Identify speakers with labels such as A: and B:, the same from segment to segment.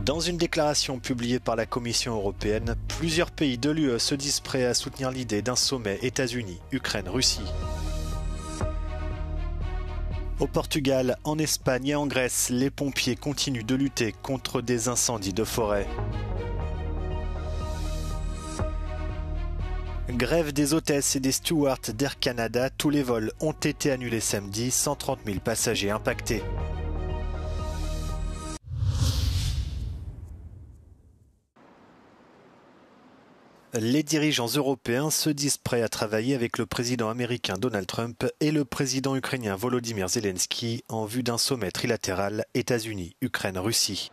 A: Dans une déclaration publiée par la Commission européenne, plusieurs pays de l'UE se disent prêts à soutenir l'idée d'un sommet États-Unis, Ukraine-Russie. Au Portugal, en Espagne et en Grèce, les pompiers continuent de lutter contre des incendies de forêt. Grève des hôtesses et des stewards d'Air Canada, tous les vols ont été annulés samedi, 130 000 passagers impactés. Les dirigeants européens se disent prêts à travailler avec le président américain Donald Trump et le président ukrainien Volodymyr Zelensky en vue d'un sommet trilatéral États-Unis, Ukraine, Russie.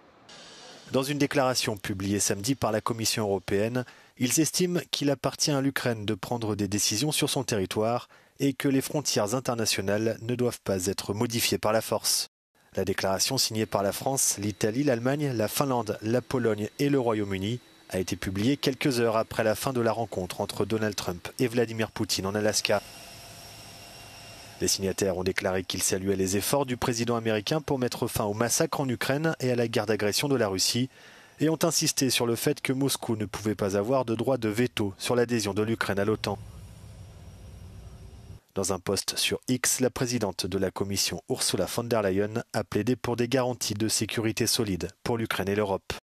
A: Dans une déclaration publiée samedi par la Commission européenne, ils estiment qu'il appartient à l'Ukraine de prendre des décisions sur son territoire et que les frontières internationales ne doivent pas être modifiées par la force. La déclaration signée par la France, l'Italie, l'Allemagne, la Finlande, la Pologne et le Royaume-Uni a été publiée quelques heures après la fin de la rencontre entre Donald Trump et Vladimir Poutine en Alaska. Les signataires ont déclaré qu'ils saluaient les efforts du président américain pour mettre fin au massacre en Ukraine et à la guerre d'agression de la Russie et ont insisté sur le fait que Moscou ne pouvait pas avoir de droit de veto sur l'adhésion de l'Ukraine à l'OTAN. Dans un post sur X, la présidente de la Commission Ursula von der Leyen a plaidé pour des garanties de sécurité solides pour l'Ukraine et l'Europe.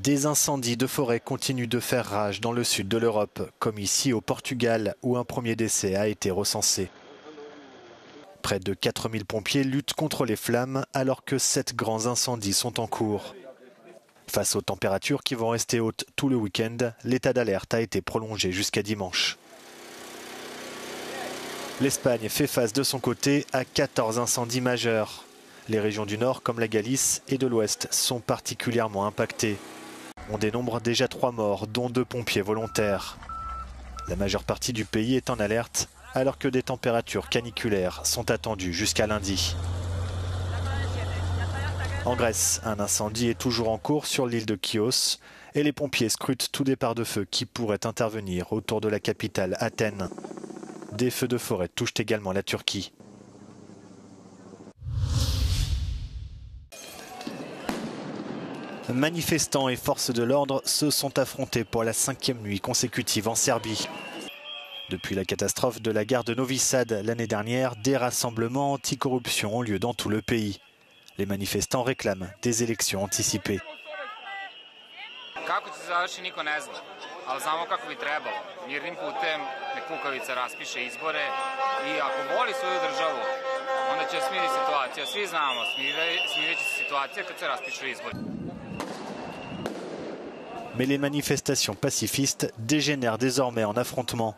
A: Des incendies de forêt continuent de faire rage dans le sud de l'Europe, comme ici au Portugal, où un premier décès a été recensé. Près de 4000 pompiers luttent contre les flammes alors que 7 grands incendies sont en cours. Face aux températures qui vont rester hautes tout le week-end, l'état d'alerte a été prolongé jusqu'à dimanche. L'Espagne fait face de son côté à 14 incendies majeurs. Les régions du nord, comme la Galice, et de l'ouest sont particulièrement impactées. On dénombre déjà 3 morts, dont 2 pompiers volontaires. La majeure partie du pays est en alerte, alors que des températures caniculaires sont attendues jusqu'à lundi. En Grèce, un incendie est toujours en cours sur l'île de Chios, et les pompiers scrutent tout départ de feu qui pourrait intervenir autour de la capitale Athènes. Des feux de forêt touchent également la Turquie. Manifestants et forces de l'ordre se sont affrontés pour la 5e nuit consécutive en Serbie. Depuis la catastrophe de la gare de Novi Sad l'année dernière, des rassemblements anti-corruption ont lieu dans tout le pays. Les manifestants réclament des élections anticipées. Mais les manifestations pacifistes dégénèrent désormais en affrontements.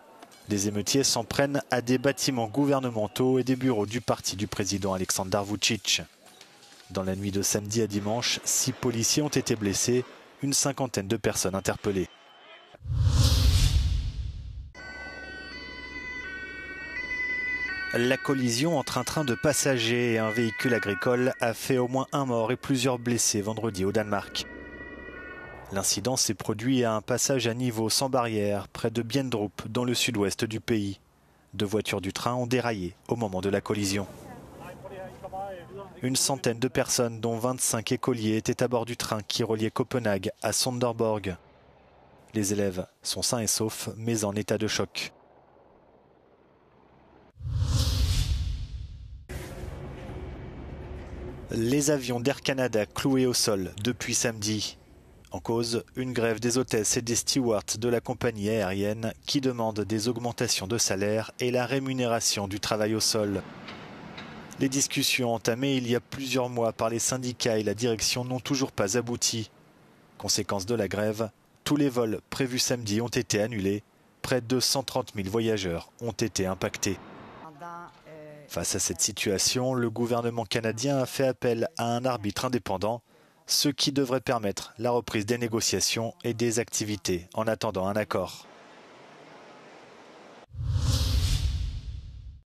A: Des émeutiers s'en prennent à des bâtiments gouvernementaux et des bureaux du parti du président Aleksandar Vučić. Dans la nuit de samedi à dimanche, 6 policiers ont été blessés, une 50aine de personnes interpellées. La collision entre un train de passagers et un véhicule agricole a fait au moins 1 mort et plusieurs blessés vendredi au Danemark. L'incident s'est produit à un passage à niveau sans barrière près de Biendrup dans le sud-ouest du pays. 2 voitures du train ont déraillé au moment de la collision. Une centaine de personnes, dont 25 écoliers, étaient à bord du train qui reliait Copenhague à Sonderborg. Les élèves sont sains et saufs, mais en état de choc. Les avions d'Air Canada cloués au sol depuis samedi. En cause, une grève des hôtesses et des stewards de la compagnie aérienne qui demandent des augmentations de salaire et la rémunération du travail au sol. Les discussions entamées il y a plusieurs mois par les syndicats et la direction n'ont toujours pas abouti. Conséquence de la grève, tous les vols prévus samedi ont été annulés. Près de 130 000 voyageurs ont été impactés. Face à cette situation, le gouvernement canadien a fait appel à un arbitre indépendant, ce qui devrait permettre la reprise des négociations et des activités en attendant un accord.